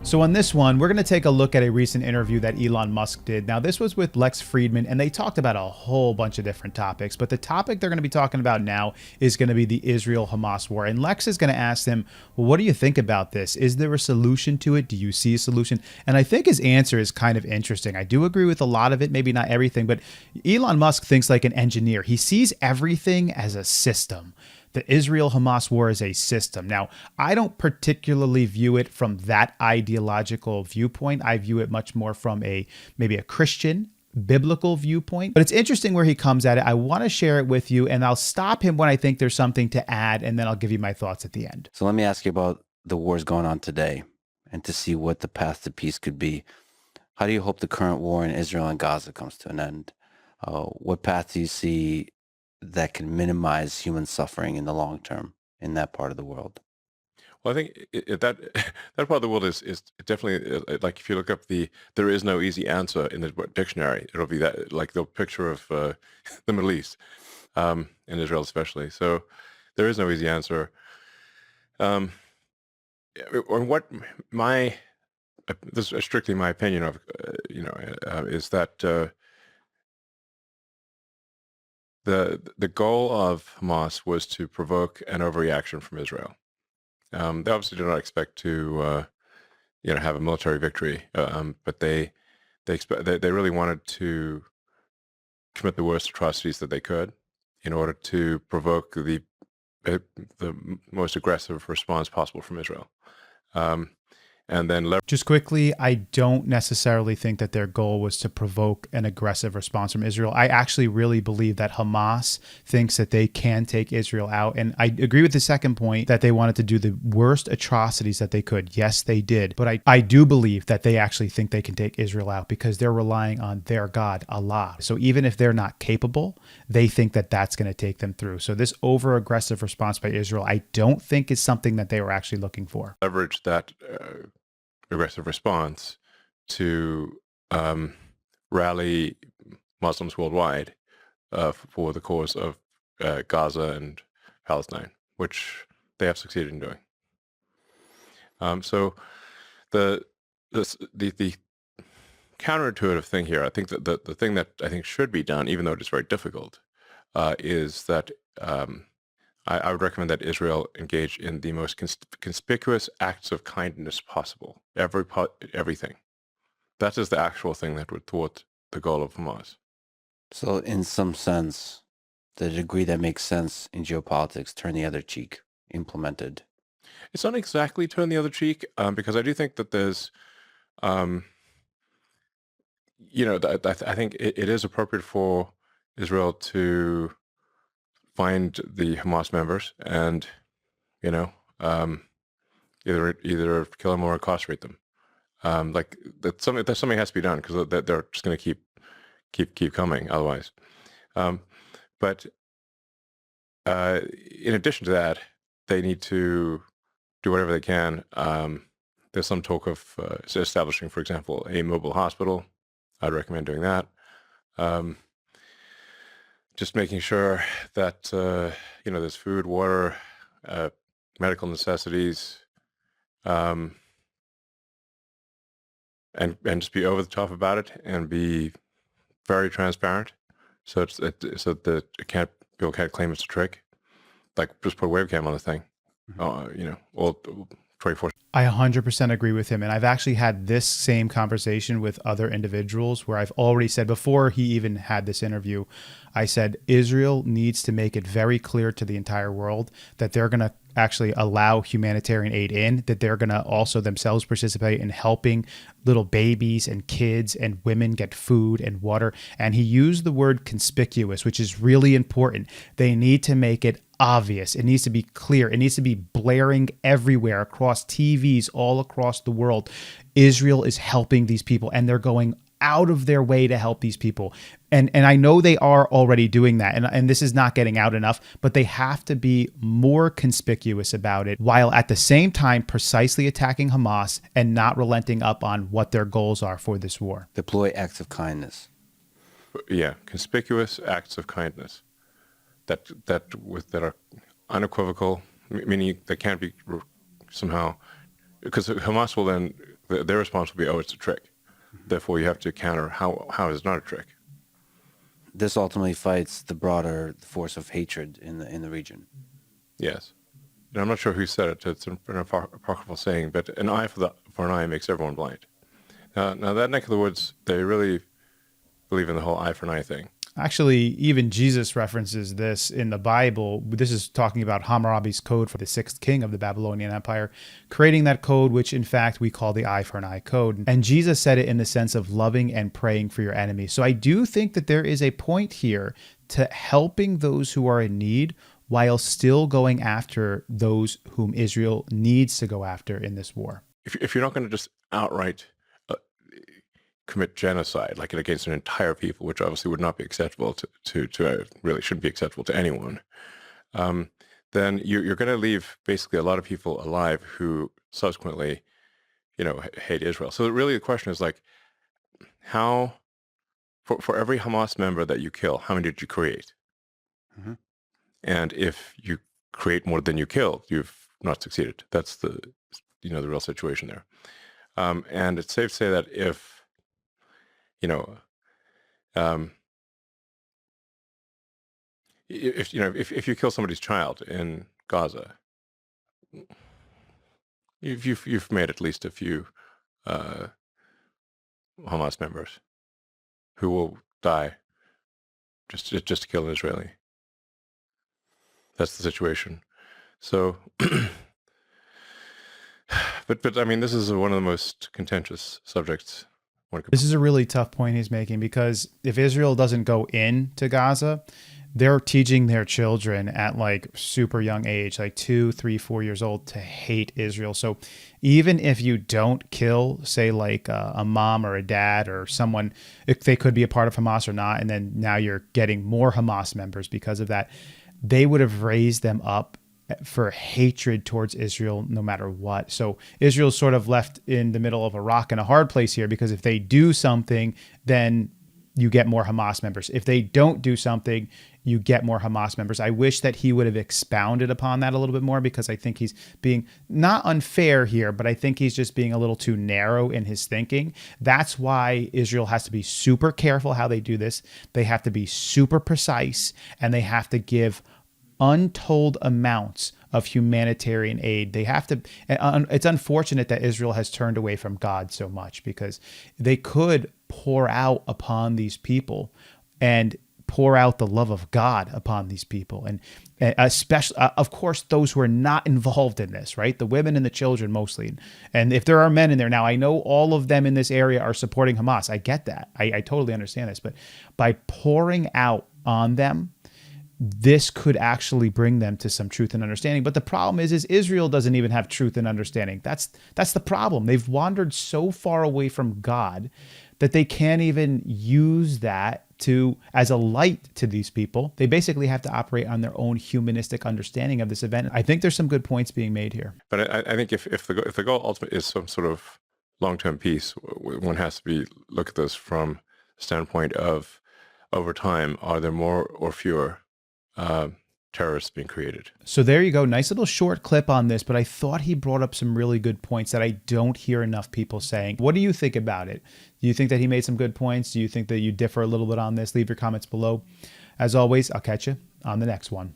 So on this one, we're going to take a look at a recent interview that Elon Musk did. Now, this was with Lex Friedman, and they talked about a whole bunch of different topics. But the topic they're going to be talking about now is going to be the Israel-Hamas war. And Lex is going to ask them, well, what do you think about this? Is there a solution to it? Do you see a solution? And I think his answer is kind of interesting. I do agree with a lot of it, maybe not everything, but Elon Musk thinks like an engineer. He sees everything as a system. The Israel-Hamas war is a system. Now, I don't particularly view it from that ideological viewpoint. I view it much more from maybe a Christian, biblical viewpoint. But it's interesting where he comes at it. I want to share it with you, and I'll stop him when I think there's something to add, and then I'll give you my thoughts at the end. So let me ask you about the wars going on today and to see what the path to peace could be. How do you hope the current war in Israel and Gaza comes to an end? What path do you see that can minimize human suffering in the long term in that part of the world? Well, I think that part of the world is definitely like if you look up there is no easy answer in the dictionary. It'll be that like the picture of the Middle East, in Israel especially. So there is no easy answer. Or what this is strictly my opinion of is that the goal of Hamas was to provoke an overreaction from Israel. They obviously did not expect to, have a military victory, but they really wanted to commit the worst atrocities that they could in order to provoke the most aggressive response possible from Israel. And then just quickly, I don't necessarily think that their goal was to provoke an aggressive response from Israel. I actually really believe that Hamas thinks that they can take Israel out. And I agree with the second point that they wanted to do the worst atrocities that they could. Yes, they did. But I do believe that they actually think they can take Israel out because they're relying on their God, Allah. So even if they're not capable, they think that that's going to take them through. So this over-aggressive response by Israel, I don't think is something that they were actually looking for. Leverage that aggressive response to rally Muslims worldwide for the cause of Gaza and Palestine, which they have succeeded in doing. So the counterintuitive thing here, I think that the thing that I think should be done, even though it is very difficult, is that I would recommend that Israel engage in the most conspicuous acts of kindness possible. Everything. That is the actual thing that would thwart the goal of Hamas. So in some sense, the degree that makes sense in geopolitics, turn the other cheek, implemented. It's not exactly turn the other cheek, because I do think that there's, I think it is appropriate for Israel to find the Hamas members and, either kill them or incarcerate them. That something has to be done because they're just going to keep coming otherwise. But in addition to that, they need to do whatever they can. There's some talk of establishing, for example, a mobile hospital. I'd recommend doing that. Just making sure that, there's food, water, medical necessities, and just be over the top about it and be very transparent. So that people can't claim it's a trick. Like just put a webcam on the thing, all 24. I 100% agree with him. And I've actually had this same conversation with other individuals where I've already said before he even had this interview, I said, Israel needs to make it very clear to the entire world that they're going to actually allow humanitarian aid in, that they're going to also themselves participate in helping little babies and kids and women get food and water. And he used the word conspicuous, which is really important. They need to make it obvious. It needs to be clear. It needs to be blaring everywhere across TVs all across the world. Israel is helping these people and they're going out of their way to help these people. And I know they are already doing that. And this is not getting out enough, but they have to be more conspicuous about it while at the same time precisely attacking Hamas and not relenting up on what their goals are for this war. Deploy acts of kindness. Yeah, conspicuous acts of kindness that are unequivocal, meaning they can't be somehow, because Hamas will then their response will be, oh, it's a trick. Therefore, you have to counter how is it not a trick. This ultimately fights the broader force of hatred in the region. Yes. And I'm not sure who said it. It's an apocryphal saying, but an eye for an eye makes everyone blind. Now that neck of the woods, they really believe in the whole eye for an eye thing. Actually, even Jesus references this in the Bible. This is talking about Hammurabi's code for the sixth king of the Babylonian Empire, creating that code, which in fact we call the eye for an eye code. And Jesus said it in the sense of loving and praying for your enemies. So I do think that there is a point here to helping those who are in need while still going after those whom Israel needs to go after in this war. If you're not going to just outright commit genocide, like against an entire people, which obviously would not be acceptable to really shouldn't be acceptable to anyone, then you're going to leave basically a lot of people alive who subsequently, hate Israel. So really the question is like, how, for every Hamas member that you kill, how many did you create? Mm-hmm. And if you create more than you killed, you've not succeeded. That's the real situation there. And it's safe to say that if if you kill somebody's child in Gaza, you've made at least a few Hamas members who will die just to kill an Israeli. That's the situation. So, but I mean, this is one of the most contentious subjects. This is a really tough point he's making, because if Israel doesn't go into Gaza, they're teaching their children at like super young age, like 2, 3, 4 years old, to hate Israel. So even if you don't kill, say like a mom or a dad or someone, if they could be a part of Hamas or not, and then now you're getting more Hamas members because of that, they would have raised them up for hatred towards Israel no matter what. So Israel's sort of left in the middle of a rock and a hard place here, because if they do something, then you get more Hamas members. If they don't do something, you get more Hamas members. I wish that he would have expounded upon that a little bit more, because I think he's being not unfair here, but I think he's just being a little too narrow in his thinking. That's why Israel has to be super careful how they do this. They have to be super precise, and they have to give untold amounts of humanitarian aid. They have to. It's unfortunate that Israel has turned away from God so much, because they could pour out upon these people and pour out the love of God upon these people. And especially, of course, those who are not involved in this, right? The women and the children mostly. And if there are men in there now, I know all of them in this area are supporting Hamas. I get that. I totally understand this. But by pouring out on them, this could actually bring them to some truth and understanding. But the problem is Israel doesn't even have truth and understanding. That's the problem. They've wandered so far away from God that they can't even use that as a light to these people. They basically have to operate on their own humanistic understanding of this event. I think there's some good points being made here. But I think if the goal ultimately is some sort of long-term peace, one has to look at this from the standpoint of, over time, are there more or fewer terrorists being created? So there you go. Nice little short clip on this, but I thought he brought up some really good points that I don't hear enough people saying. What do you think about it? Do you think that he made some good points? Do you think that you differ a little bit on this? Leave your comments below. As always, I'll catch you on the next one.